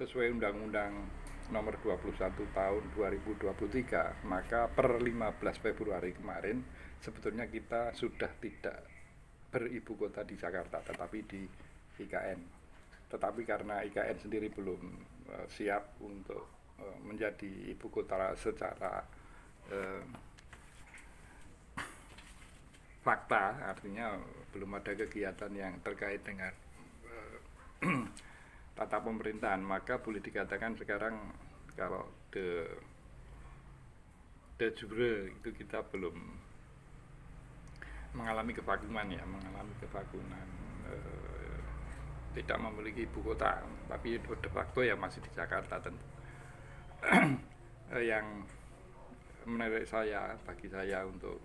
sesuai Undang-Undang Nomor 21 Tahun 2023, maka per 15 Februari kemarin sebetulnya kita sudah tidak beribu kota di Jakarta, tetapi di IKN. Tetapi karena IKN sendiri belum siap untuk menjadi ibu kota secara fakta, artinya belum ada kegiatan yang terkait dengan tata pemerintahan, maka boleh dikatakan sekarang kalau de jure itu kita belum mengalami kevakuman tidak memiliki ibu kota, tapi de facto ya masih di Jakarta tentu. Yang menarik bagi saya untuk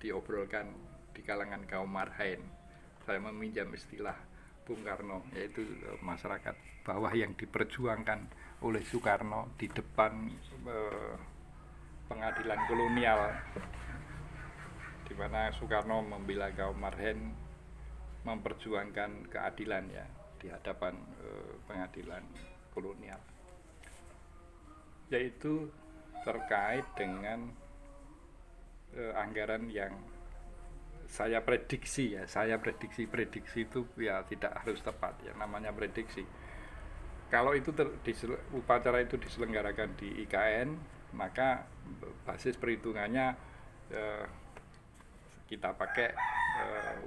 diobrolkan di kalangan kaum marhaen, saya meminjam istilah Bung Karno, yaitu masyarakat bawah yang diperjuangkan oleh Soekarno di depan pengadilan kolonial, di mana Soekarno membela kaum marhaen, memperjuangkan keadilan ya di hadapan pengadilan kolonial, yaitu terkait dengan anggaran yang saya prediksi itu ya tidak harus tepat, ya namanya prediksi. Kalau itu upacara itu diselenggarakan di IKN, maka basis perhitungannya kita pakai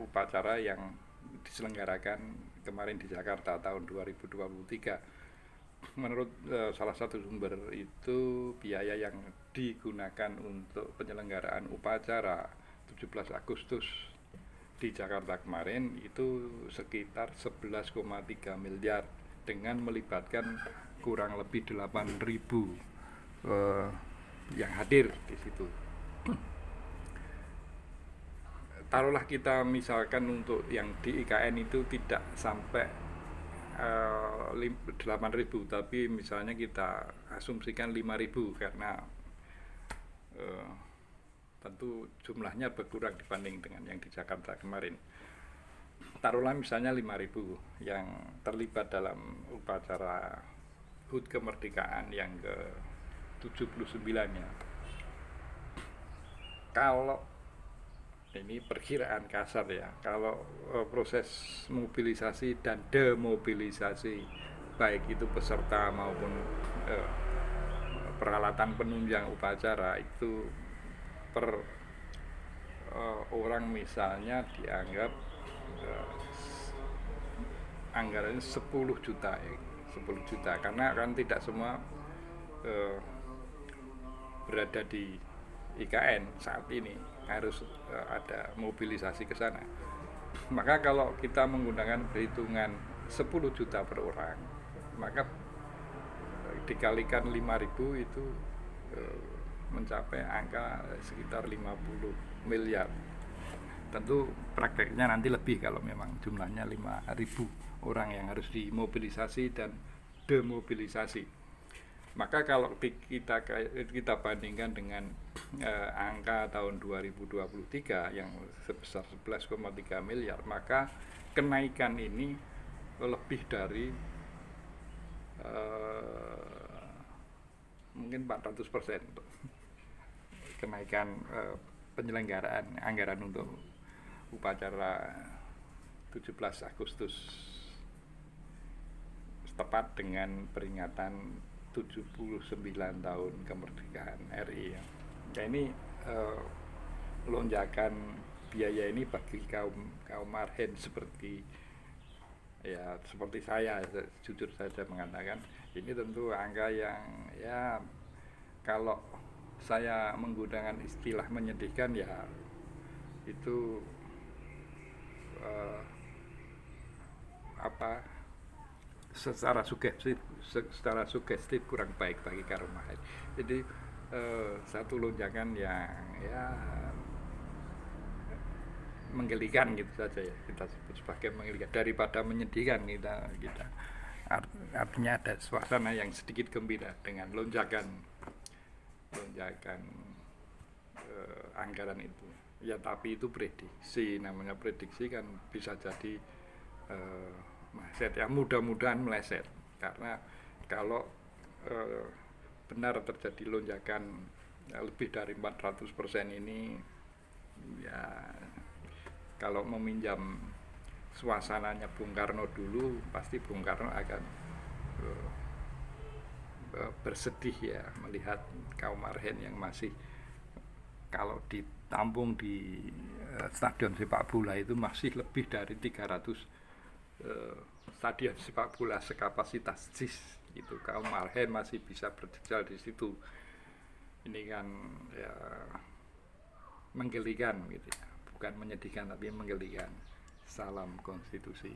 upacara yang diselenggarakan kemarin di Jakarta tahun 2023. Menurut salah satu sumber itu biaya yang digunakan untuk penyelenggaraan upacara 17 Agustus di Jakarta kemarin itu sekitar 11,3 miliar dengan melibatkan kurang lebih 8.000 yang hadir di situ. Taruhlah kita misalkan untuk yang di IKN itu tidak sampai 8.000, tapi misalnya kita asumsikan 5.000 karena tentu jumlahnya berkurang dibanding dengan yang di Jakarta kemarin. Taruhlah misalnya 5.000 yang terlibat dalam upacara HUT kemerdekaan yang ke-79 ya. Kalau ini perkiraan kasar ya, kalau proses mobilisasi dan demobilisasi baik itu peserta maupun peralatan penunjang upacara itu per orang misalnya dianggap anggarannya 10 juta ya, 10 juta, karena kan tidak semua berada di IKN saat ini, harus ada mobilisasi ke sana. Maka kalau kita menggunakan perhitungan 10 juta per orang, maka dikalikan 5.000 itu mencapai angka sekitar 50 miliar. Tentu prakteknya nanti lebih kalau memang jumlahnya 5.000 orang yang harus dimobilisasi dan demobilisasi. Maka kalau kita bandingkan dengan angka tahun 2023 yang sebesar 11,3 miliar, maka kenaikan ini lebih dari mungkin 400% kenaikan penyelenggaraan anggaran untuk upacara 17 Agustus tepat dengan peringatan 79 tahun kemerdekaan RI. Ya ini lonjakan biaya ini bagi kaum marhen seperti saya, jujur saja mengatakan ini tentu angka yang ya kalau saya menggunakan istilah menyedihkan ya itu secara sugestif kurang baik bagi kaum marhen. Jadi satu lonjakan yang ya menggelikan gitu saja ya, kita sebut sebagai menggelikan daripada menyedihkan. Kita artinya ada suasana yang sedikit gembira dengan lonjakan anggaran itu ya, tapi itu prediksi, namanya prediksi kan bisa jadi meleset ya, mudah-mudahan meleset, karena kalau eh, benar terjadi lonjakan lebih dari 400% ini, ya kalau meminjam suasananya Bung Karno dulu, pasti Bung Karno akan eh, bersedih ya melihat kaum marhen yang masih, kalau ditampung di stadion sepak bola itu masih lebih dari 300 stadion sepak bola sekapasitas JIS gitu. Kaum marhen masih bisa berjejal di situ. Ini kan ya menggelikan gitu ya. Bukan menyedihkan tapi menggelikan. Salam konstitusi.